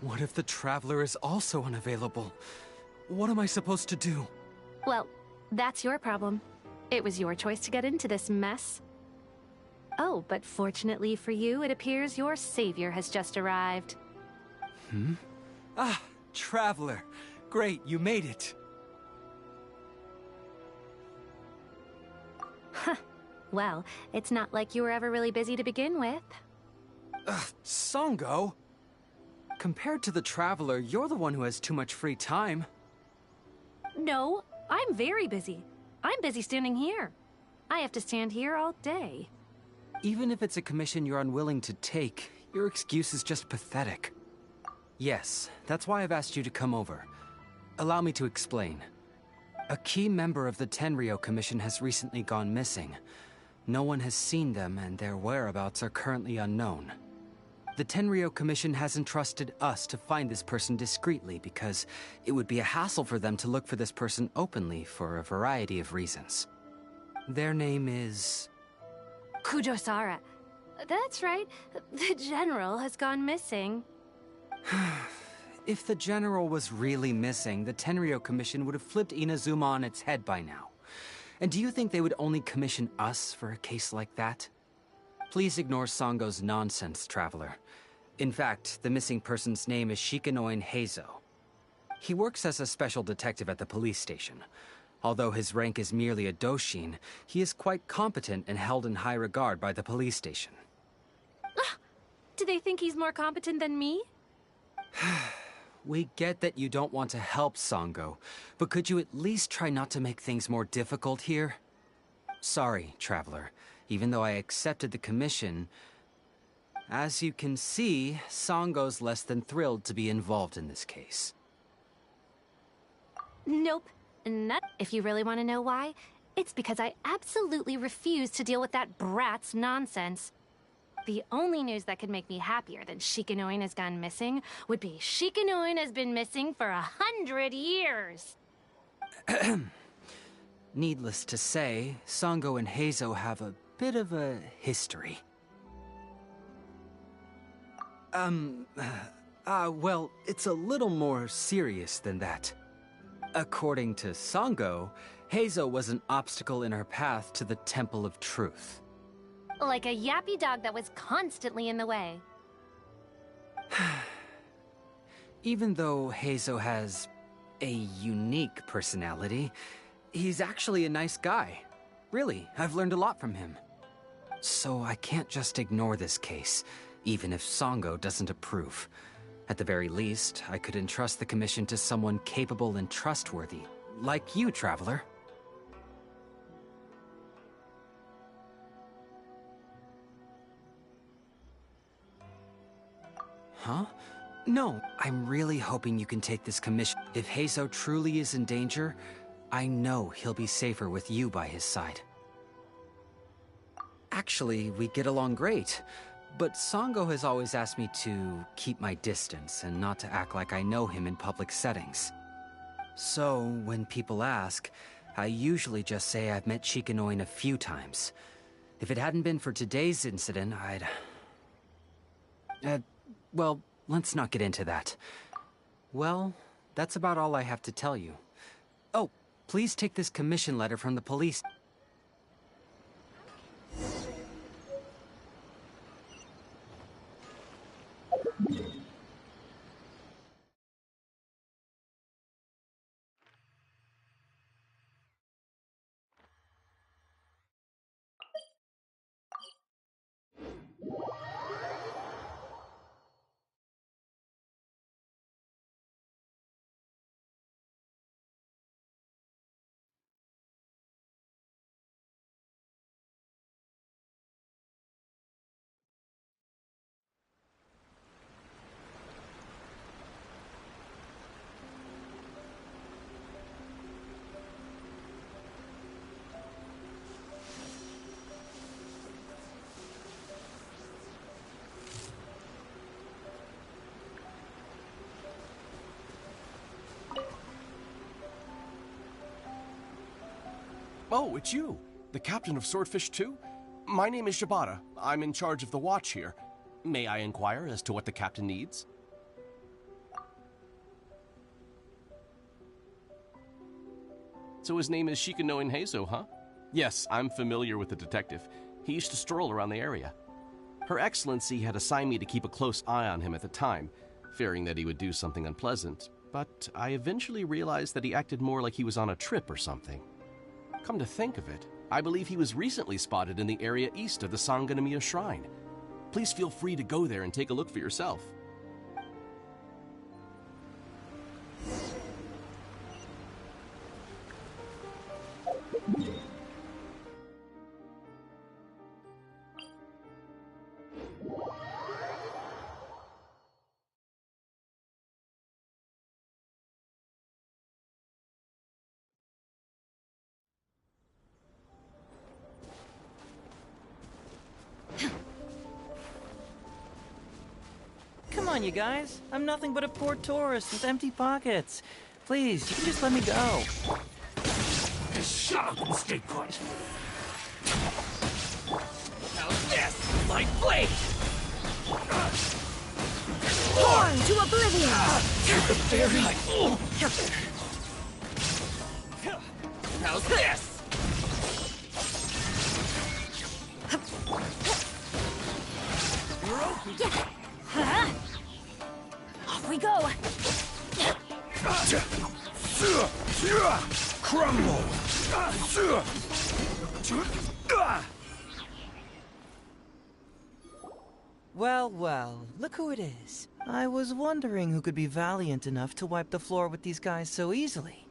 What if the Traveler is also unavailable? What am I supposed to do? Well, that's your problem. It was your choice to get into this mess. Oh, but fortunately for you, it appears your savior has just arrived. Ah, Traveler. Great, you made it. Well, it's not like you were ever really busy to begin with. Sango? Compared to the Traveler, you're the one who has too much free time. No, I'm very busy. I'm busy standing here. I have to stand here all day. Even if it's a commission you're unwilling to take, your excuse is just pathetic. Yes, that's why I've asked you to come over. Allow me to explain. A key member of the Tenryou Commission has recently gone missing. No one has seen them, and their whereabouts are currently unknown. The Tenryou Commission has entrusted us to find this person discreetly because it would be a hassle for them to look for this person openly for a variety of reasons. Their name is... Kujosara. That's right. The General has gone missing. If the General was really missing, the Tenryou Commission would have flipped Inazuma on its head by now. And do you think they would only commission us for a case like that? Please ignore Sango's nonsense, Traveler. In fact, the missing person's name is Shikanoin Heizo. He works as a special detective at the police station. Although his rank is merely a doshin, he is quite competent and held in high regard by the police station. Do they think he's more competent than me? We get that you don't want to help Sango, but could you at least try not to make things more difficult here? Sorry, Traveler. Even though I accepted the commission, as you can see, Sango's less than thrilled to be involved in this case. Nope. Not if you really want to know why. It's because I absolutely refuse to deal with that brat's nonsense. The only news that could make me happier than Shikanoin has gone missing would be Shikanoin has been missing for 100 years. Needless to say, Sango and Heizo have a bit of a history. Well, it's a little more serious than that. According to Sango, Heizo was an obstacle in her path to the Temple of Truth. Like a yappy dog that was constantly in the way. Even though Heizo has a unique personality, he's actually a nice guy. Really, I've learned a lot from him. So I can't just ignore this case, even if Sango doesn't approve. At the very least, I could entrust the commission to someone capable and trustworthy, like you, Traveler. Huh? No, I'm really hoping you can take this commission. If Heizo truly is in danger, I know he'll be safer with you by his side. Actually, we get along great. But Sango has always asked me to keep my distance and not to act like I know him in public settings. So, when people ask, I usually just say I've met Shikanoin a few times. If it hadn't been for today's incident, well, let's not get into that. Well, that's about all I have to tell you. Oh, please take this commission letter from the police. Oh, it's you, the captain of Swordfish 2? My name is Shibata. I'm in charge of the watch here. May I inquire as to what the captain needs? So his name is Shikano Heizo, huh? Yes, I'm familiar with the detective. He used to stroll around the area. Her Excellency had assigned me to keep a close eye on him at the time, fearing that he would do something unpleasant, but I eventually realized that he acted more like he was on a trip or something. Come to think of it, I believe he was recently spotted in the area east of the Sanganamiya Shrine. Please feel free to go there and take a look for yourself. Come on, you guys. I'm nothing but a poor tourist with empty pockets. Please, you can just let me go. Shut up and stay put. How's this? My blade! Born to oblivion! How's this? Off we go! Crumble! Well, well, look who it is. I was wondering who could be valiant enough to wipe the floor with these guys so easily.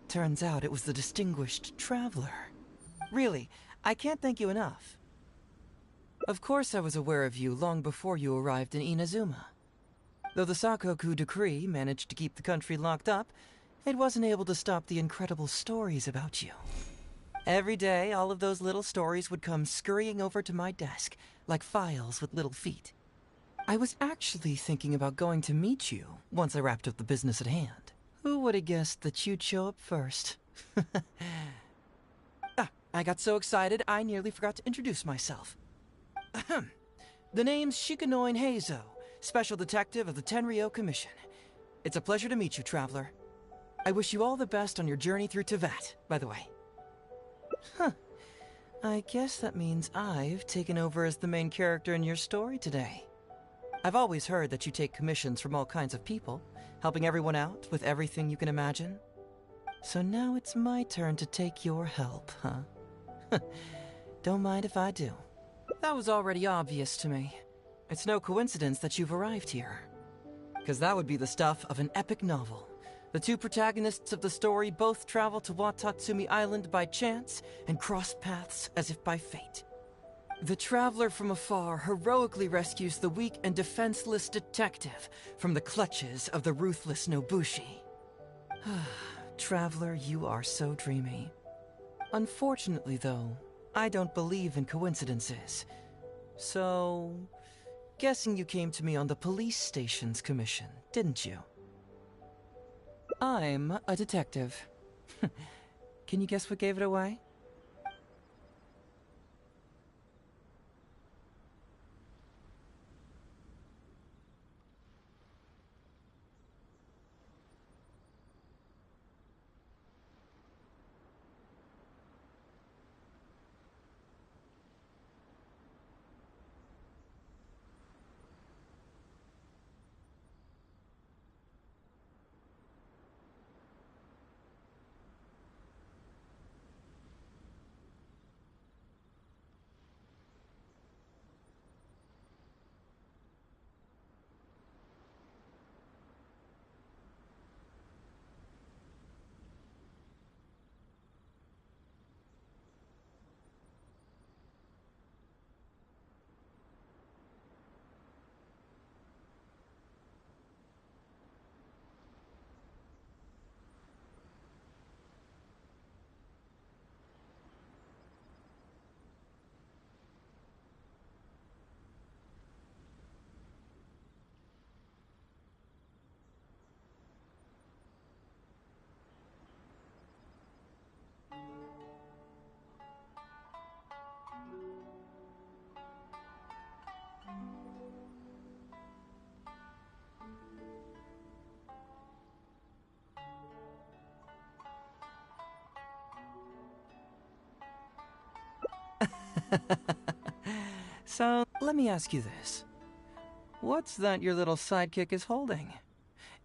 Turns out it was the distinguished traveler. Really, I can't thank you enough. Of course I was aware of you long before you arrived in Inazuma. Though the Sakoku decree managed to keep the country locked up, it wasn't able to stop the incredible stories about you. Every day, all of those little stories would come scurrying over to my desk, like files with little feet. I was actually thinking about going to meet you once I wrapped up the business at hand. Who would have guessed that you'd show up first? I got so excited I nearly forgot to introduce myself. Ahem. The name's Shikano Heizo, Special Detective of the Tenryou Commission. It's a pleasure to meet you, Traveler. I wish you all the best on your journey through Teyvat, by the way. Huh. I guess that means I've taken over as the main character in your story today. I've always heard that you take commissions from all kinds of people, helping everyone out with everything you can imagine. So now it's my turn to take your help, huh? Don't mind if I do. That was already obvious to me. It's no coincidence that you've arrived here. Because that would be the stuff of an epic novel. The two protagonists of the story both travel to Watatsumi Island by chance and cross paths as if by fate. The traveler from afar heroically rescues the weak and defenseless detective from the clutches of the ruthless Nobushi. Traveler, you are so dreamy. Unfortunately, though, I don't believe in coincidences. So, guessing you came to me on the police station's commission, didn't you? I'm a detective. Can you guess what gave it away? So, let me ask you this. What's that your little sidekick is holding?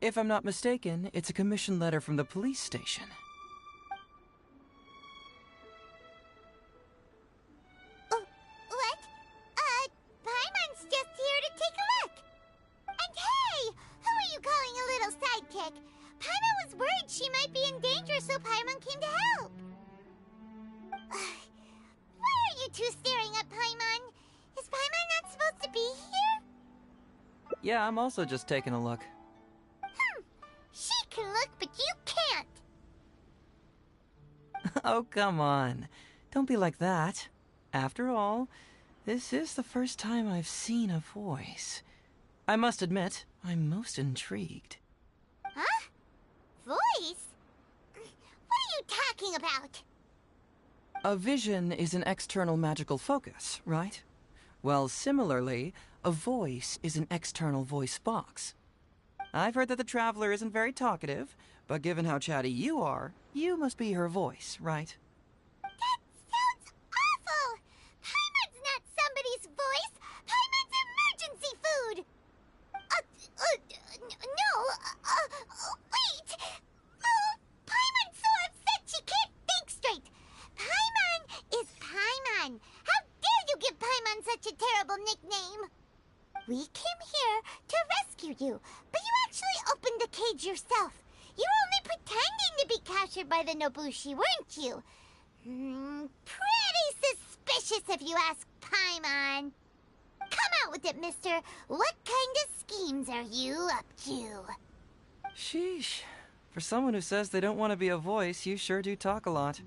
If I'm not mistaken, it's a commission letter from the police station. What? Paimon's just here to take a look. And hey, who are you calling a little sidekick? Paimon was worried she might be in danger, so Paimon came to help. Why are you two staring at Paimon? Is Paimon not supposed to be here? Yeah, I'm also just taking a look. She can look, but you can't. Oh, come on. Don't be like that. After all, this is the first time I've seen a voice. I must admit, I'm most intrigued. Huh? Voice? What are you talking about? A vision is an external magical focus, right? Well, similarly, a voice is an external voice box. I've heard that the Traveler isn't very talkative, but given how chatty you are, you must be her voice, right? That sounds awful! Paimon's not somebody's voice! Paimon's emergency food! Wait! Oh, Paimon's so upset she can't think straight! Paimon is Paimon! How dare you give Paimon such a terrible nickname? We came here to rescue you, but you actually opened the cage yourself. You were only pretending to be captured by the Nobushi, weren't you? Pretty suspicious if you ask Paimon. Come out with it, mister. What kind of schemes are you up to? Sheesh. For someone who says they don't want to be a voice, you sure do talk a lot.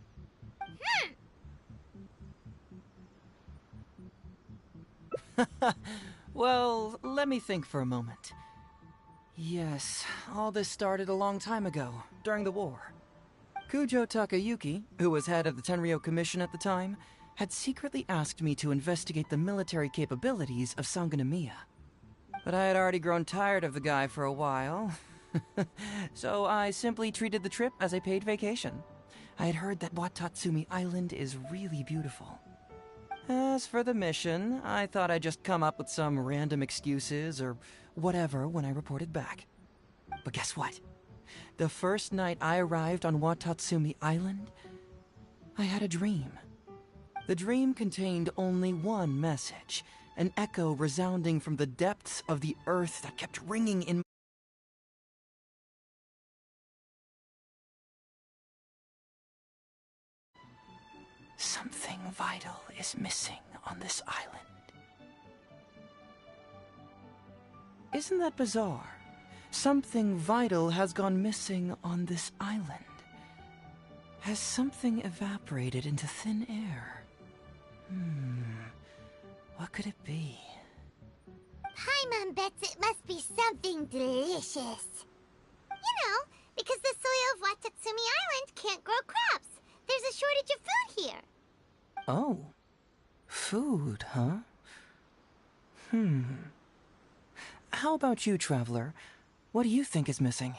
Well, let me think for a moment. Yes, all this started a long time ago, during the war. Kujo Takayuki, who was head of the Tenryo Commission at the time, had secretly asked me to investigate the military capabilities of Sangonomiya. But I had already grown tired of the guy for a while, so I simply treated the trip as a paid vacation. I had heard that Watatsumi Island is really beautiful. As for the mission, I thought I'd just come up with some random excuses or whatever when I reported back. But guess what? The first night I arrived on Watatsumi Island, I had a dream. The dream contained only one message, an echo resounding from the depths of the earth that kept ringing in. Something vital is missing on this island. Isn't that bizarre? Something vital has gone missing on this island. Has something evaporated into thin air? What could it be? Paimon bets it must be something delicious. You know, because the soil of Watatsumi Island can't grow crops. There's a shortage of food here. Oh. Food, huh? How about you, Traveler? What do you think is missing?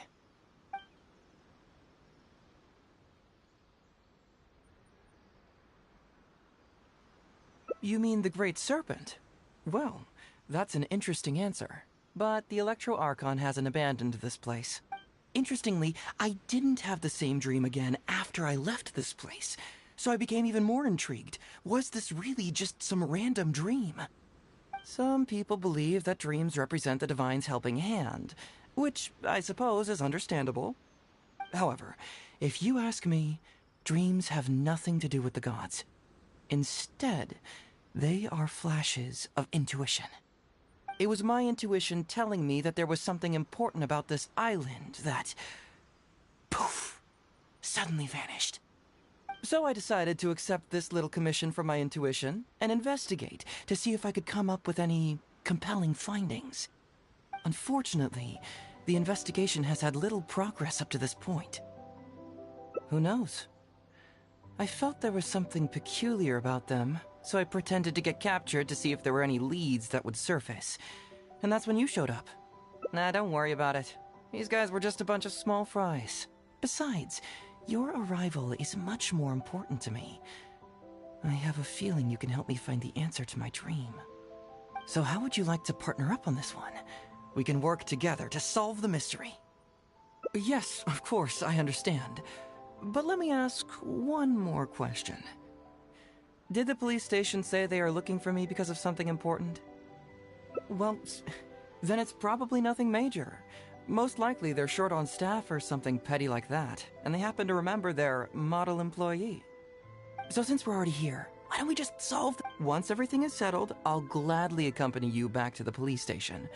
You mean the Great Serpent? Well, that's an interesting answer. But the Electro Archon hasn't abandoned this place. Interestingly, I didn't have the same dream again after I left this place. So I became even more intrigued. Was this really just some random dream? Some people believe that dreams represent the Divine's helping hand, which I suppose is understandable. However, if you ask me, dreams have nothing to do with the gods. Instead, they are flashes of intuition. It was my intuition telling me that there was something important about this island that, poof, suddenly vanished. So I decided to accept this little commission from my intuition and investigate to see if I could come up with any compelling findings. Unfortunately, the investigation has had little progress up to this point. Who knows? I felt there was something peculiar about them, so I pretended to get captured to see if there were any leads that would surface. And that's when you showed up. Nah, don't worry about it. These guys were just a bunch of small fries. Besides, your arrival is much more important to me. I have a feeling you can help me find the answer to my dream. So how would you like to partner up on this one? We can work together to solve the mystery. Yes, of course, I understand. But let me ask one more question. Did the police station say they are looking for me because of something important? Well, then it's probably nothing major. Most likely they're short on staff or something petty like that, and they happen to remember their model employee. So since we're already here, why don't we just solve Once everything is settled, I'll gladly accompany you back to the police station.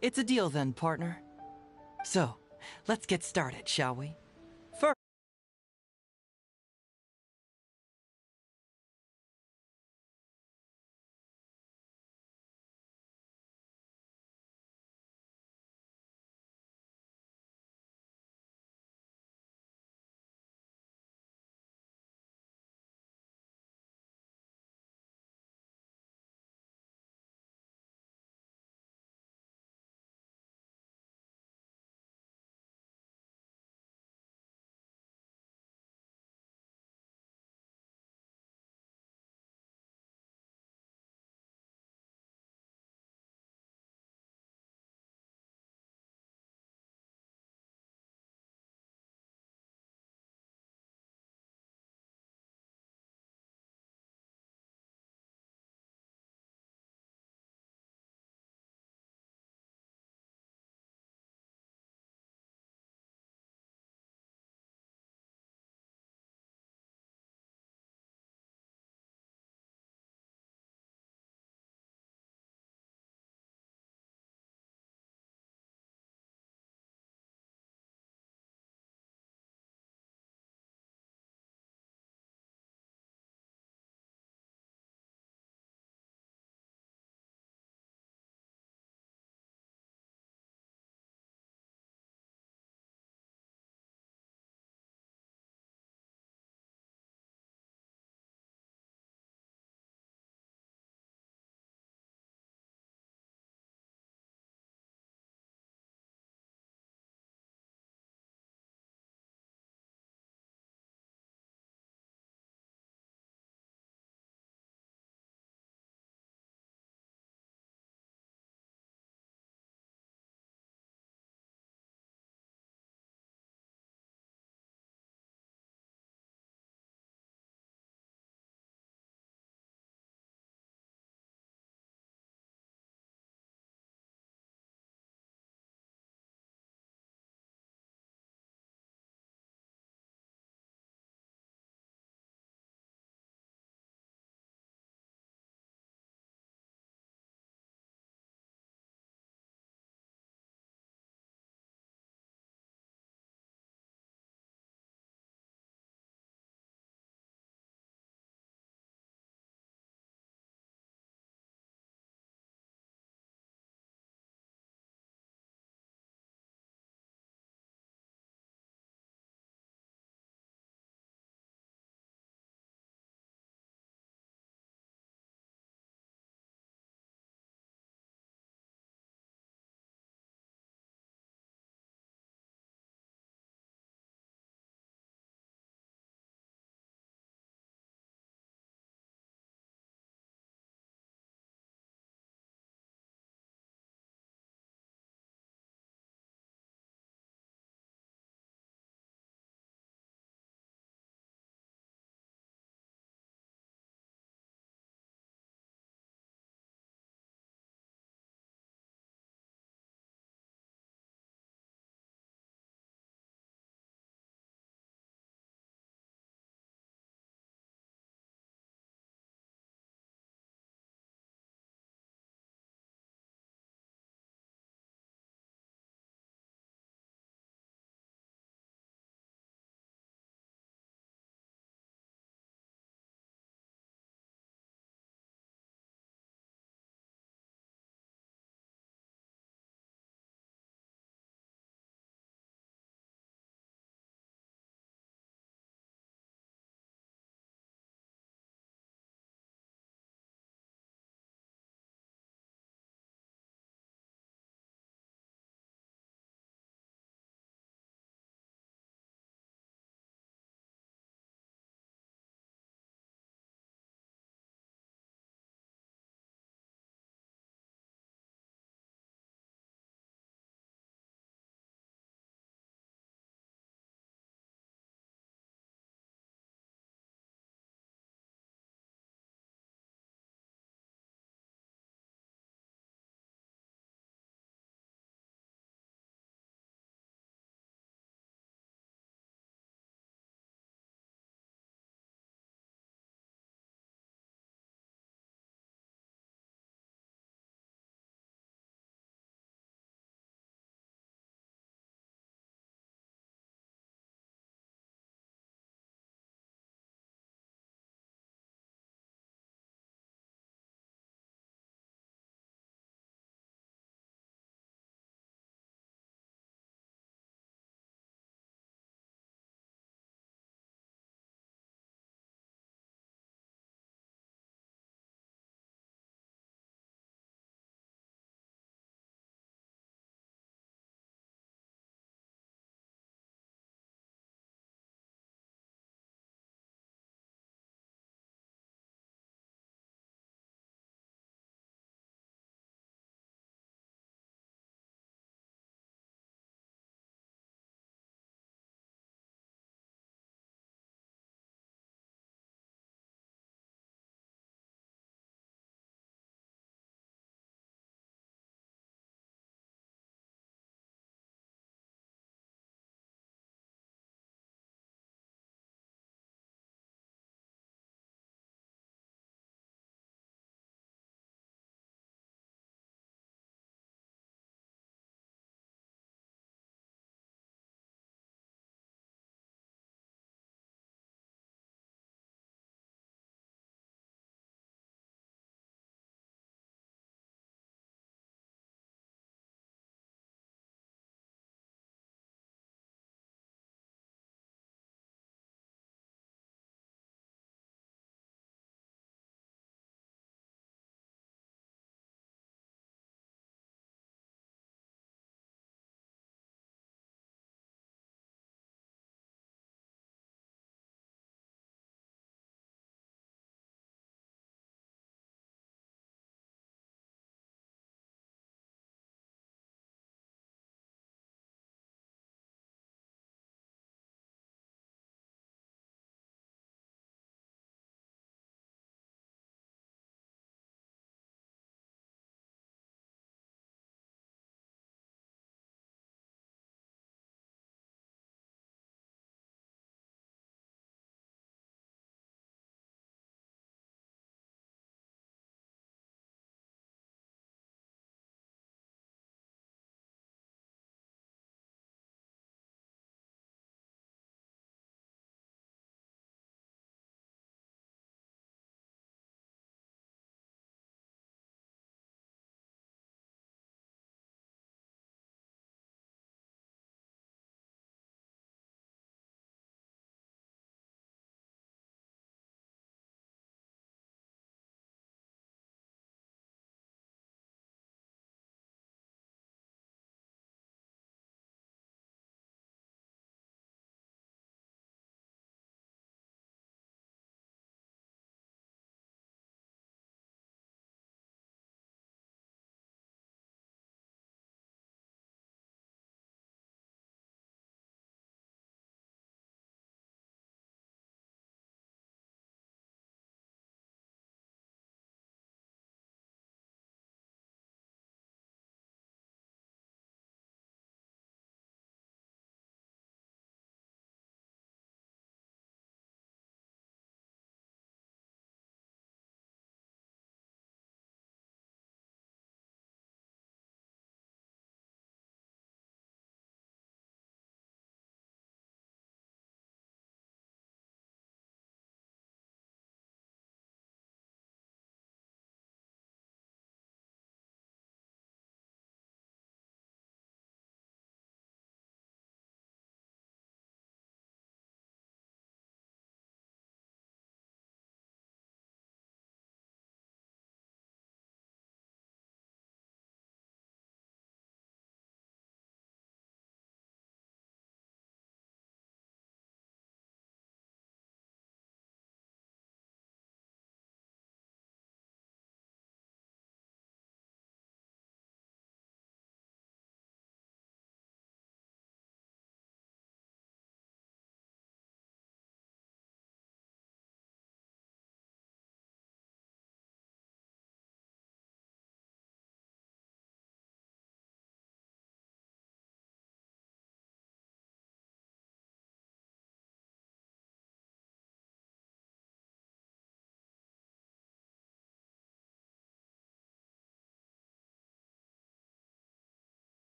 It's a deal then, partner. So, let's get started, shall we? First,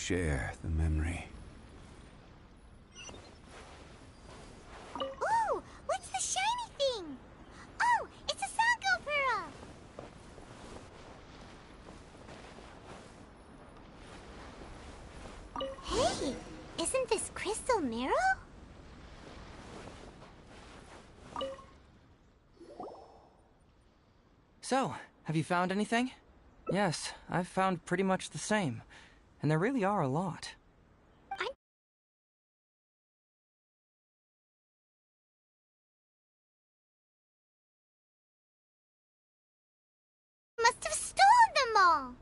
share the memory. Ooh, what's the shiny thing? Oh, it's a Sango Pearl! Hey, isn't this Crystal Marrow? So, have you found anything? Yes, I've found pretty much the same. And there really are a lot. Must have stolen them all!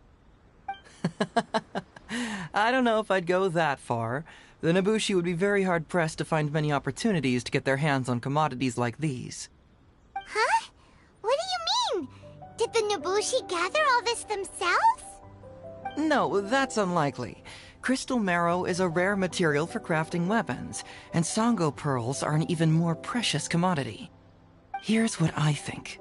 I don't know if I'd go that far. The Nobushi would be very hard-pressed to find many opportunities to get their hands on commodities like these. Huh? What do you mean? Did the Nobushi gather all this themselves? No, that's unlikely. Crystal marrow is a rare material for crafting weapons, and Sango pearls are an even more precious commodity. Here's what I think.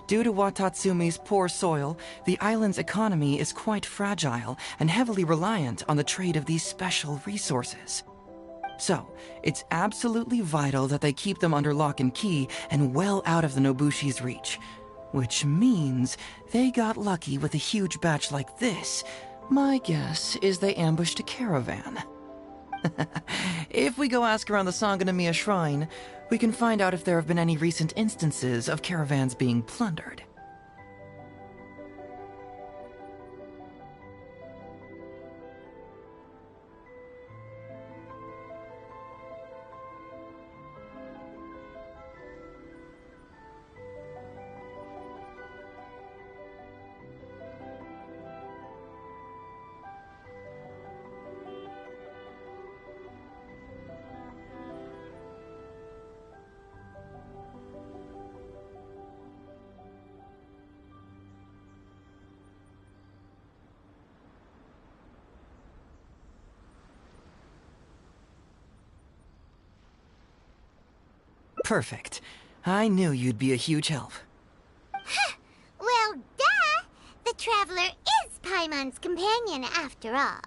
Due to Watatsumi's poor soil, the island's economy is quite fragile and heavily reliant on the trade of these special resources. So, it's absolutely vital that they keep them under lock and key and well out of the Nobushi's reach. Which means they got lucky with a huge batch like this. My guess is they ambushed a caravan. If we go ask around the Sangonomiya Shrine, we can find out if there have been any recent instances of caravans being plundered. Perfect. I knew you'd be a huge help. Well, duh! The Traveler is Paimon's companion after all.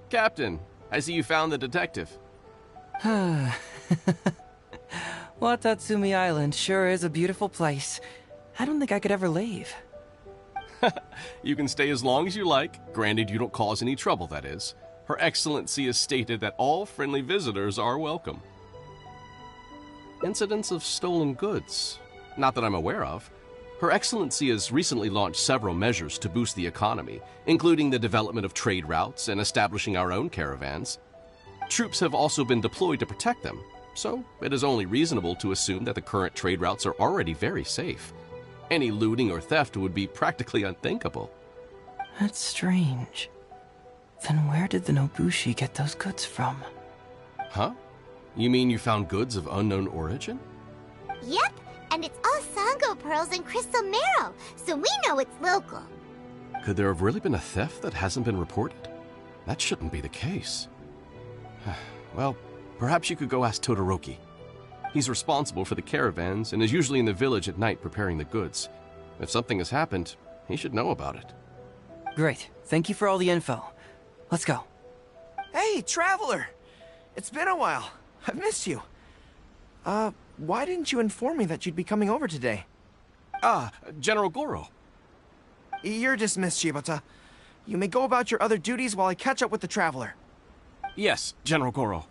Captain, I see you found the detective. Watatsumi Island sure is a beautiful place. I don't think I could ever leave. You can stay as long as you like, granted you don't cause any trouble, that is. Her Excellency has stated that all friendly visitors are welcome. Incidents of stolen goods? Not that I'm aware of. Her Excellency has recently launched several measures to boost the economy, including the development of trade routes and establishing our own caravans. Troops have also been deployed to protect them, so it is only reasonable to assume that the current trade routes are already very safe. Any looting or theft would be practically unthinkable. That's strange. Then where did the Nobushi get those goods from? Huh? You mean you found goods of unknown origin? Yep, and it's all Sango pearls and crystal marrow, so we know it's local. Could there have really been a theft that hasn't been reported? That shouldn't be the case. Well, perhaps you could go ask Todoroki. He's responsible for the caravans and is usually in the village at night preparing the goods. If something has happened, he should know about it. Great. Thank you for all the info. Let's go. Hey, Traveler! It's been a while. I've missed you. why didn't you inform me that you'd be coming over today? Ah, General Goro. You're dismissed, Shibata. You may go about your other duties while I catch up with the Traveler. Yes, General Goro.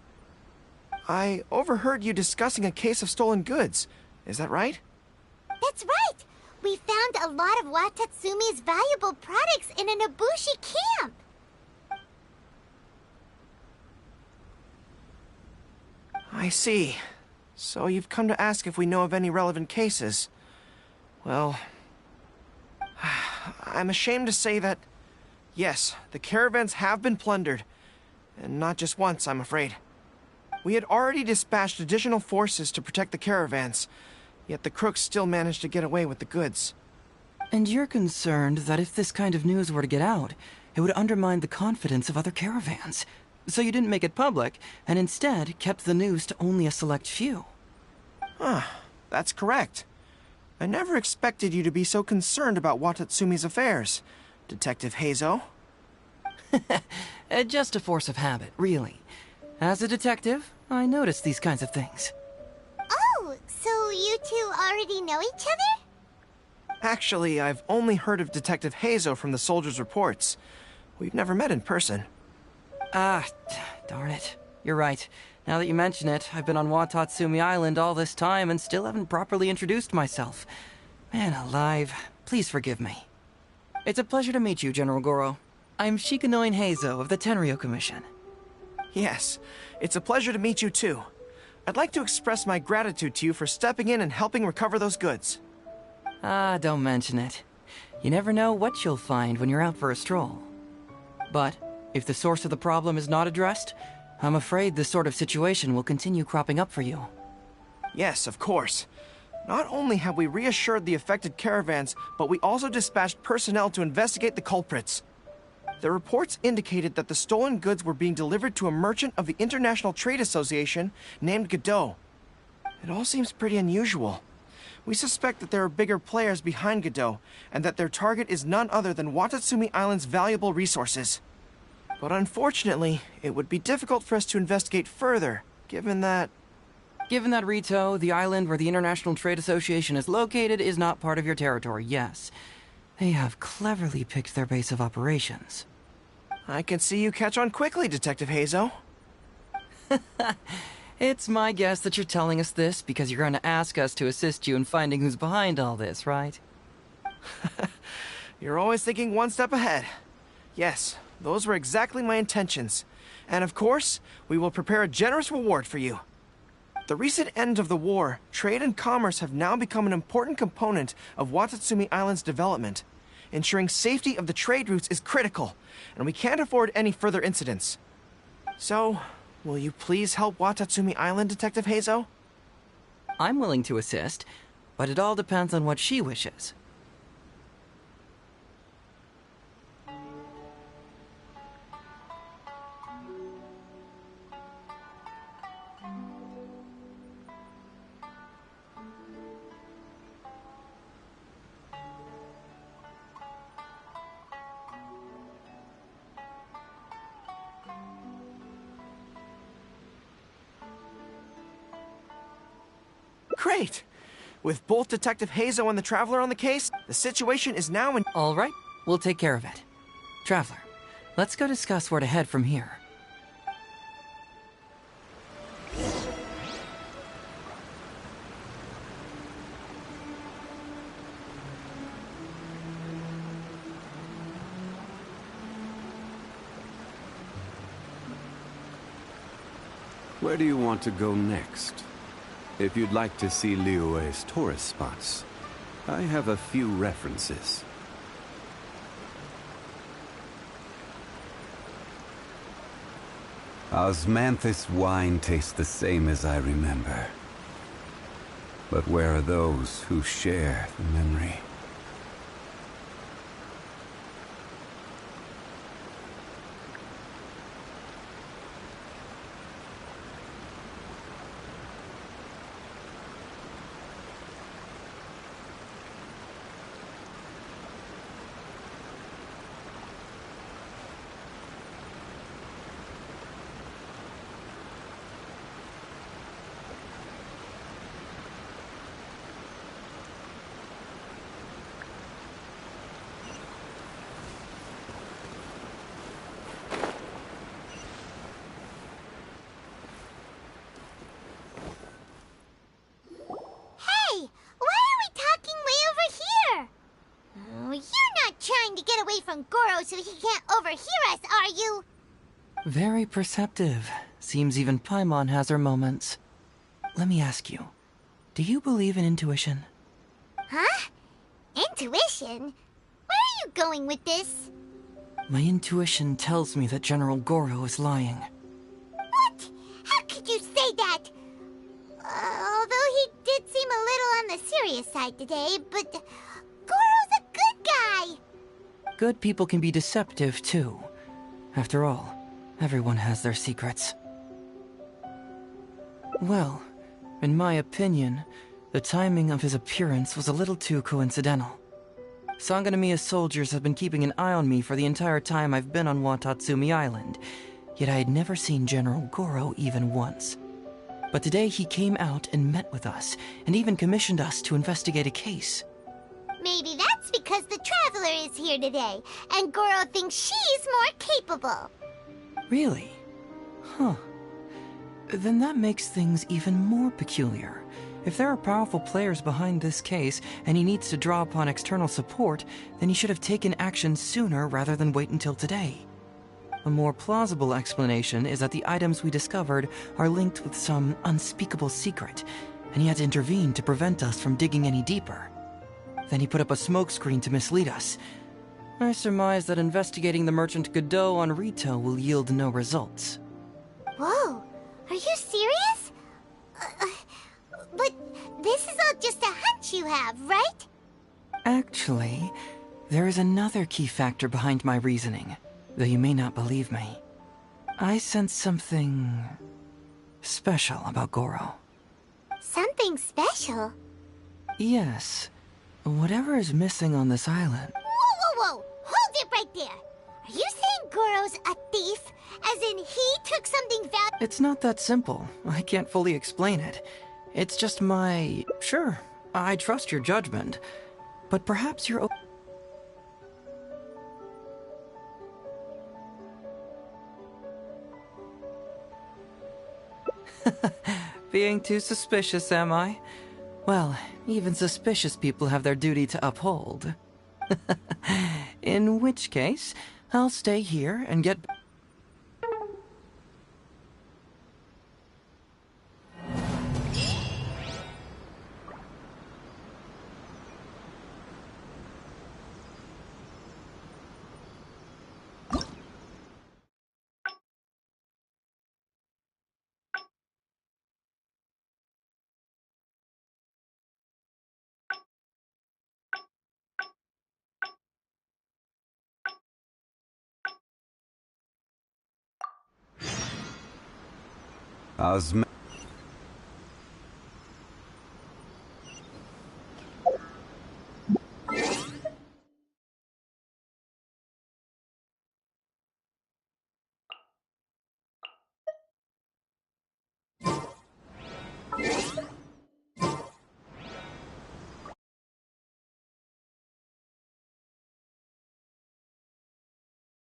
I overheard you discussing a case of stolen goods. Is that right? That's right! We found a lot of Watatsumi's valuable products in an Ibushi camp! I see. So you've come to ask if we know of any relevant cases. Well, I'm ashamed to say that, yes, the caravans have been plundered. And not just once, I'm afraid. We had already dispatched additional forces to protect the caravans, yet the crooks still managed to get away with the goods. And you're concerned that if this kind of news were to get out, it would undermine the confidence of other caravans. So you didn't make it public, and instead kept the news to only a select few. That's correct. I never expected you to be so concerned about Watatsumi's affairs, Detective Heizo. Just a force of habit, really. As a detective, I notice these kinds of things. Oh, so you two already know each other? Actually, I've only heard of Detective Heizo from the soldiers' reports. We've never met in person. Ah, darn it. You're right. Now that you mention it, I've been on Watatsumi Island all this time and still haven't properly introduced myself. Man alive, please forgive me. It's a pleasure to meet you, General Goro. I'm Shikanoin Heizo of the Tenryo Commission. Yes, it's a pleasure to meet you too. I'd like to express my gratitude to you for stepping in and helping recover those goods. Ah, don't mention it. You never know what you'll find when you're out for a stroll. But if the source of the problem is not addressed, I'm afraid this sort of situation will continue cropping up for you. Yes, of course. Not only have we reassured the affected caravans, but we also dispatched personnel to investigate the culprits. The reports indicated that the stolen goods were being delivered to a merchant of the International Trade Association named Godot. It all seems pretty unusual. We suspect that there are bigger players behind Godot, and that their target is none other than Watatsumi Island's valuable resources. But unfortunately, it would be difficult for us to investigate further, given that... Given that, Rito, the island where the International Trade Association is located is not part of your territory, yes. They have cleverly picked their base of operations. I can see you catch on quickly, Detective Heizo. It's my guess that you're telling us this because you're going to ask us to assist you in finding who's behind all this, right? You're always thinking one step ahead. Yes, those were exactly my intentions. And of course, we will prepare a generous reward for you. The recent end of the war, trade and commerce have now become an important component of Watatsumi Island's development. Ensuring safety of the trade routes is critical, and we can't afford any further incidents. So, will you please help Watatsumi Island, Detective Heizo? I'm willing to assist, but it all depends on what she wishes. Great! With both Detective Heizo and the Traveler on the case, the situation is now in... All right, we'll take care of it. Traveler, let's go discuss where to head from here. Where do you want to go next? If you'd like to see Liyue's tourist spots, I have a few references. Osmanthus wine tastes the same as I remember. But where are those who share the memory? trying to get away from Goro so he can't overhear us, are you? Very perceptive. Seems even Paimon has her moments. Let me ask you, do you believe in intuition? Huh? Intuition? Where are you going with this? My intuition tells me that General Goro is lying. What? How could you say that? Although he did seem a little on the serious side today, but Goro's a good guy. Good people can be deceptive, too. After all, everyone has their secrets. Well, in my opinion, the timing of his appearance was a little too coincidental. Sanganamiya's soldiers have been keeping an eye on me for the entire time I've been on Watatsumi Island, yet I had never seen General Goro even once. But today he came out and met with us, and even commissioned us to investigate a case. Maybe that's because the Traveler is here today, and Goro thinks she's more capable. Really? Huh. Then that makes things even more peculiar. If there are powerful players behind this case, and he needs to draw upon external support, then he should have taken action sooner rather than wait until today. A more plausible explanation is that the items we discovered are linked with some unspeakable secret, and he had to intervene to prevent us from digging any deeper. Then he put up a smokescreen to mislead us. I surmise that investigating the merchant Godot on Rito will yield no results. Whoa, are you serious? But this is all just a hunch you have, right? Actually, there is another key factor behind my reasoning, though you may not believe me. I sense something special about Goro. Something special? Yes. Whatever is missing on this island. Whoa! Hold it right there! Are you saying Goro's a thief? As in he took something valuable? It's not that simple. I can't fully explain it. It's just my... Sure, I trust your judgment. But perhaps you're... Being too suspicious, am I? Well, even suspicious people have their duty to uphold. In which case, I'll stay here and get... Osman.